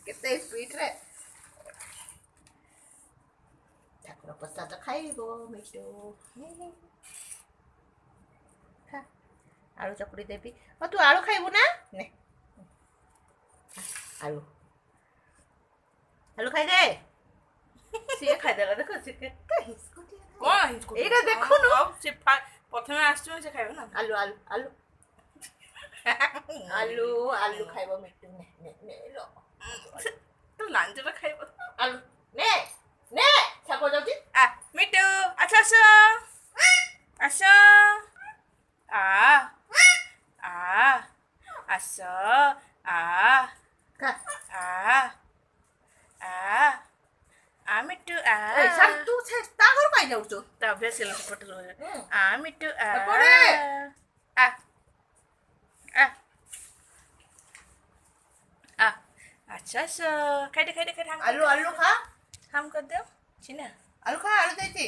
କେତେ ସ୍ପିଡରେ ଠାକୁର ପ୍ରସାଦ ଖାଇବ ମିଟୁ। ଆଳୁ ଚକୁଡ଼ି ଦେବି। ହଁ ତୁ ଆଳୁ ଖାଇବୁ ନା? ନେ ଆଳୁ ଆଳୁ ଖାଇଦେ। ସିଏ ଖାଇଦେଲା ଦେଖ ସେ କେତେ ହିସ୍କୁଟିଆ। କଣ ହିସ୍କୁଟିଆ? ଏଇଟା ଦେଖୁନୁ। ସେ ପ୍ରଥମେ ଆସିବ ସେ ଖାଇବ ନା। ଆଳୁ ଆଳୁ ଆଳୁ ଆଳୁ ଆଳୁ ଖାଇବ ମିଟୁ। ନେ ନେ ନେ ଲୋ ତ ଲାଞ୍ଜଟା ଖାଇବ। ଆଳୁ ନେ ନେ ସାପ ଯାଉଛି। ମିଟୁ ଆସ ଆସ ଆସ ଆ ଆ ଆସ ଆ ଖା ଆ ଆ ଆ ମିଟୁ ଆ ତୁ ତା ଘର କାଇଁ ଯାଉଛୁ? ତା ଅଭ୍ୟାସ ହେଲା ସେପଟେ ରହେ। ଆ ମିଟୁ ଆ ଏପଟେ। ଆ ଆ ଆ ଆଚ୍ଛା ଆଚ୍ଛା ଖାଇଦେ ଖାଇଦେ ଖାଇଦେ ଆଳୁ ଆଳୁ ଖା ହାମ କରିଦିଅ ଚିନା ଆଳୁ ଖା ଆଳୁ ଦେଇଛି।